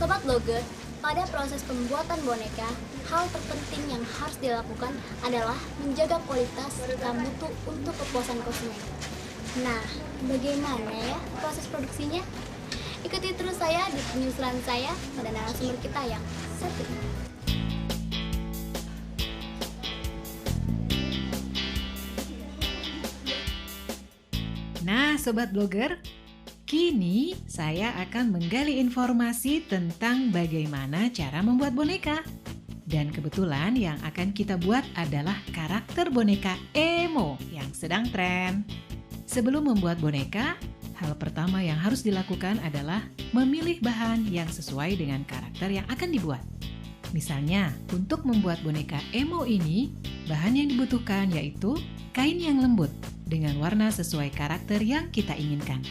Sobat Blogger, pada proses pembuatan boneka, hal terpenting yang harus dilakukan adalah menjaga kualitas serta mutu untuk kepuasan konsumen. Nah, bagaimana ya proses produksinya? Ikuti terus saya di penyusuran saya pada narasumber kita yang satu ini. Nah, Sobat Blogger, kini saya akan menggali informasi tentang bagaimana cara membuat boneka. Dan kebetulan yang akan kita buat adalah karakter boneka emo yang sedang tren. Sebelum membuat boneka, hal pertama yang harus dilakukan adalah memilih bahan yang sesuai dengan karakter yang akan dibuat. Misalnya, untuk membuat boneka emo ini, bahan yang dibutuhkan yaitu kain yang lembut dengan warna sesuai karakter yang kita inginkan.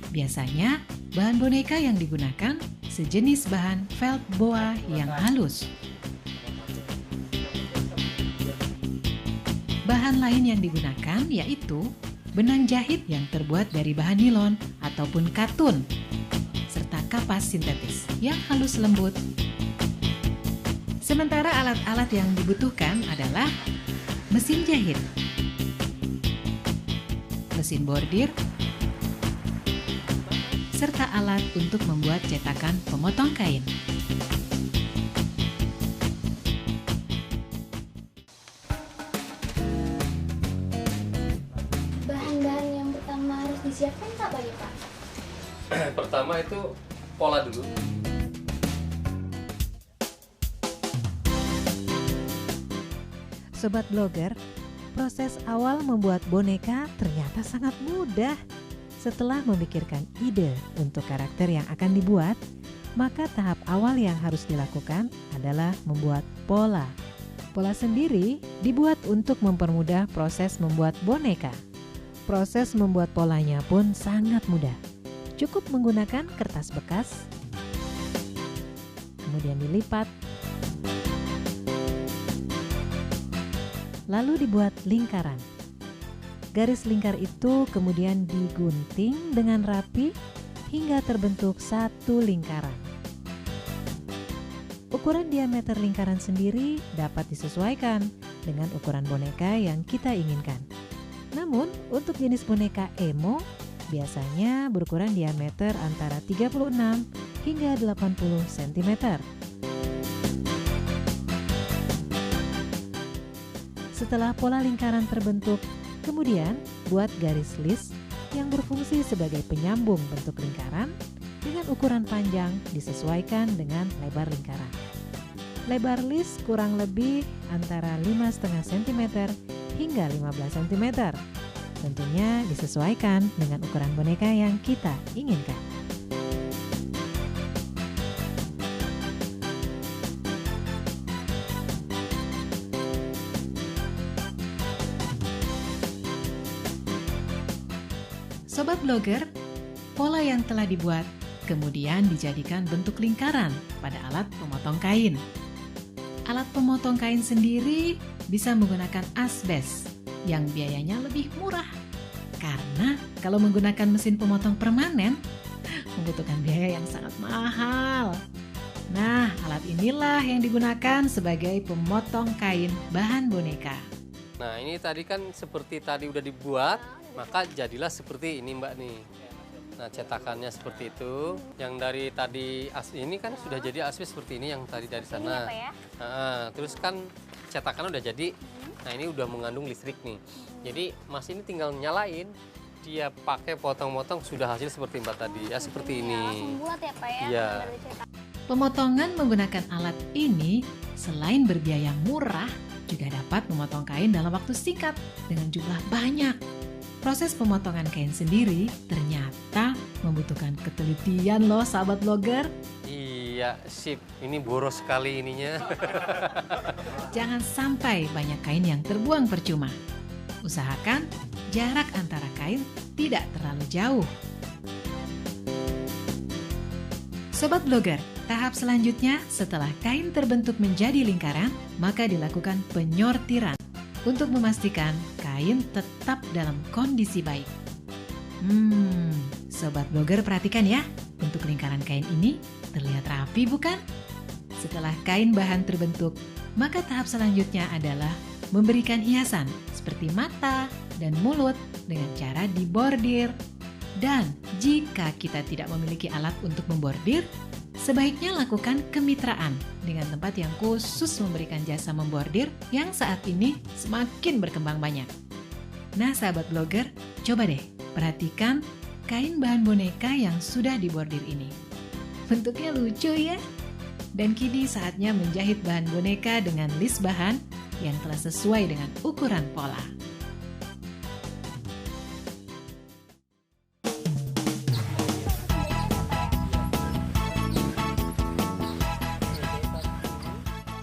Biasanya, bahan boneka yang digunakan sejenis bahan felt boa yang halus. Bahan lain yang digunakan yaitu benang jahit yang terbuat dari bahan nilon ataupun katun, serta kapas sintetis yang halus lembut. Sementara alat-alat yang dibutuhkan adalah mesin jahit, mesin bordir, serta alat untuk membuat cetakan pemotong kain. Bahan-bahan yang pertama harus disiapkan apa ya, Pak? Pertama itu pola dulu. Sobat Blogger, proses awal membuat boneka ternyata sangat mudah. Setelah memikirkan ide untuk karakter yang akan dibuat, maka tahap awal yang harus dilakukan adalah membuat pola. Pola sendiri dibuat untuk mempermudah proses membuat boneka. Proses membuat polanya pun sangat mudah. Cukup menggunakan kertas bekas, kemudian dilipat, lalu dibuat lingkaran. Garis lingkar itu kemudian digunting dengan rapi hingga terbentuk satu lingkaran. Ukuran diameter lingkaran sendiri dapat disesuaikan dengan ukuran boneka yang kita inginkan. Namun, untuk jenis boneka emo, biasanya berukuran diameter antara 36 hingga 80 cm. Setelah pola lingkaran terbentuk, kemudian buat garis list yang berfungsi sebagai penyambung bentuk lingkaran dengan ukuran panjang disesuaikan dengan lebar lingkaran. Lebar list kurang lebih antara 5,5 cm hingga 15 cm. Tentunya disesuaikan dengan ukuran boneka yang kita inginkan. Sobat Blogger, pola yang telah dibuat kemudian dijadikan bentuk lingkaran pada alat pemotong kain. Alat pemotong kain sendiri bisa menggunakan asbes yang biayanya lebih murah. Karena kalau menggunakan mesin pemotong permanen, membutuhkan biaya yang sangat mahal. Nah, alat inilah yang digunakan sebagai pemotong kain bahan boneka. Nah, ini tadi kan seperti tadi udah dibuat, maka jadilah seperti ini Mbak nih. Nah, cetakannya seperti itu. Yang dari tadi ini kan sudah jadi asbes seperti ini yang tadi dari sana. Ini apa ya? Terus kan cetakan udah jadi. Nah, ini udah mengandung listrik nih. Jadi Mas ini tinggal nyalain, dia pakai potong-potong sudah hasil seperti Mbak tadi ya, seperti ini. Langsung buat ya, Pak ya? Iya. Pemotongan menggunakan alat ini selain berbiaya murah, juga dapat memotong kain dalam waktu singkat dengan jumlah banyak. Proses pemotongan kain sendiri ternyata membutuhkan ketelitian loh, sahabat blogger. Iya, sip. Ini boros sekali ininya. Jangan sampai banyak kain yang terbuang percuma. Usahakan jarak antara kain tidak terlalu jauh. Sobat blogger, tahap selanjutnya setelah kain terbentuk menjadi lingkaran, maka dilakukan penyortiran untuk memastikan kain tetap dalam kondisi baik. Sobat blogger perhatikan ya, untuk lingkaran kain ini terlihat rapi bukan? Setelah kain bahan terbentuk, maka tahap selanjutnya adalah memberikan hiasan seperti mata dan mulut dengan cara dibordir. Dan jika kita tidak memiliki alat untuk membordir, sebaiknya lakukan kemitraan dengan tempat yang khusus memberikan jasa membordir yang saat ini semakin berkembang banyak. Nah, sahabat blogger, coba deh perhatikan kain bahan boneka yang sudah dibordir ini. Bentuknya lucu ya? Dan kini saatnya menjahit bahan boneka dengan list bahan yang telah sesuai dengan ukuran pola.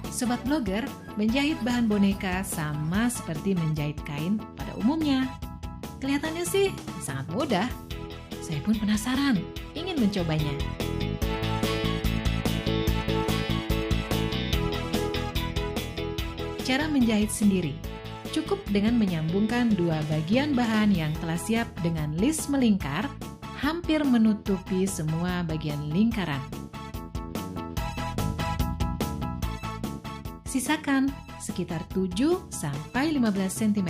Sobat blogger, menjahit bahan boneka sama seperti menjahit kain pada umumnya. Kelihatannya sih sangat mudah. Saya pun penasaran, ingin mencobanya. Cara menjahit sendiri. Cukup dengan menyambungkan dua bagian bahan yang telah siap dengan list melingkar, hampir menutupi semua bagian lingkaran. Sisakan sekitar 7-15 cm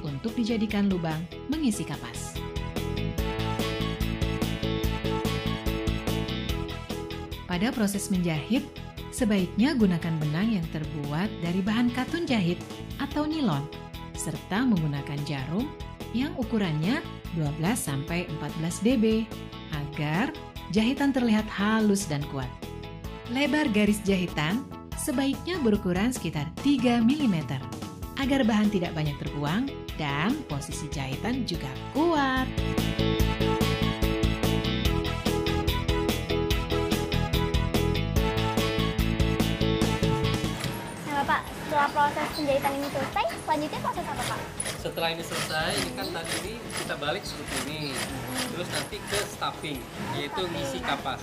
untuk dijadikan lubang mengisi kapas. Pada proses menjahit, sebaiknya gunakan benang yang terbuat dari bahan katun jahit atau nilon, serta menggunakan jarum yang ukurannya 12-14 dB agar jahitan terlihat halus dan kuat. Lebar garis jahitan sebaiknya berukuran sekitar 3 mm agar bahan tidak banyak terbuang dan posisi jahitan juga kuat. Setelah proses penjahitan ini selesai, selanjutnya proses apa Pak? Setelah ini selesai, ini kan tadi ini kita balik seperti ini. Terus nanti ke stuffing, yaitu ngisi kapas.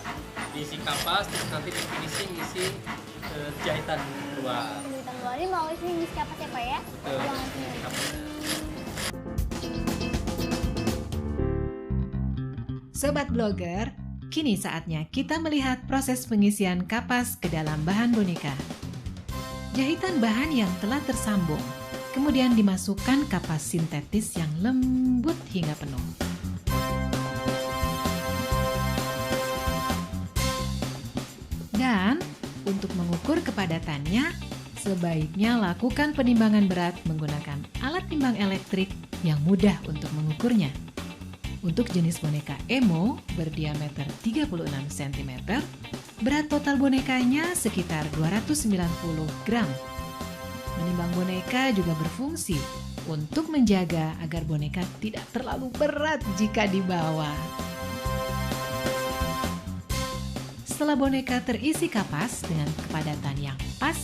Ngisi kapas, terus nanti di finishing ngisi jahitan luar. Jahitan luar ini mau ngisi kapas ya Pak ya? Sobat blogger, kini saatnya kita melihat proses pengisian kapas ke dalam bahan boneka. Jahitan bahan yang telah tersambung, kemudian dimasukkan kapas sintetis yang lembut hingga penuh. Dan untuk mengukur kepadatannya, sebaiknya lakukan penimbangan berat menggunakan alat timbang elektrik yang mudah untuk mengukurnya. Untuk jenis boneka emo berdiameter 36 cm, berat total bonekanya sekitar 290 gram. Menimbang boneka juga berfungsi untuk menjaga agar boneka tidak terlalu berat jika dibawa. Setelah boneka terisi kapas dengan kepadatan yang pas,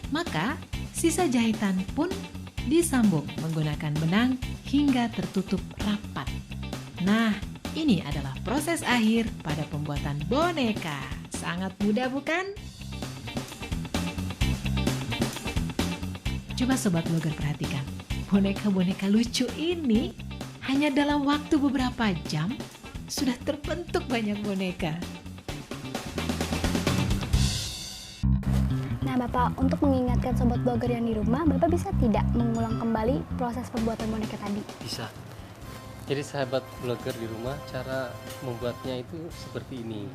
maka sisa jahitan pun disambung menggunakan benang hingga tertutup rapat. Nah, ini adalah proses akhir pada pembuatan boneka. Sangat mudah bukan? Coba sobat blogger perhatikan, boneka-boneka lucu ini hanya dalam waktu beberapa jam sudah terbentuk banyak boneka. Nah Bapak, untuk mengingatkan sobat blogger yang di rumah, Bapak bisa tidak mengulang kembali proses pembuatan boneka tadi? Bisa. Jadi sahabat blogger di rumah, cara membuatnya itu seperti ini.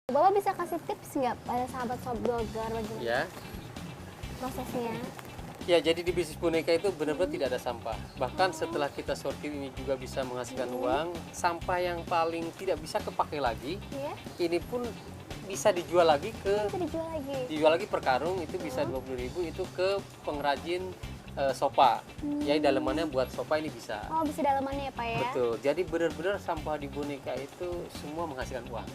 Bapak bisa kasih tips nggak pada sahabat sobat blogger bagaimana? Ya. prosesnya? Ya, jadi di bisnis boneka itu benar-benar tidak ada sampah. Bahkan setelah kita sortir ini juga bisa menghasilkan uang. Sampah yang paling tidak bisa kepakai lagi, Iya, ini pun bisa dijual lagi bisa dijual lagi. dijual lagi per karung itu bisa 20.000 itu ke pengrajin sofa. Ya, dalemannya buat sofa ini bisa. Oh, bisa dalamannya ya Pak ya? Betul. Jadi benar-benar sampah di boneka itu semua menghasilkan uang.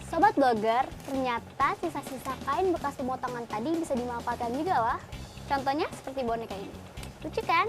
Sobat blogger, ternyata sisa-sisa kain bekas pemotongan tadi bisa dimanfaatkan juga loh. Contohnya seperti boneka ini. Lucu kan?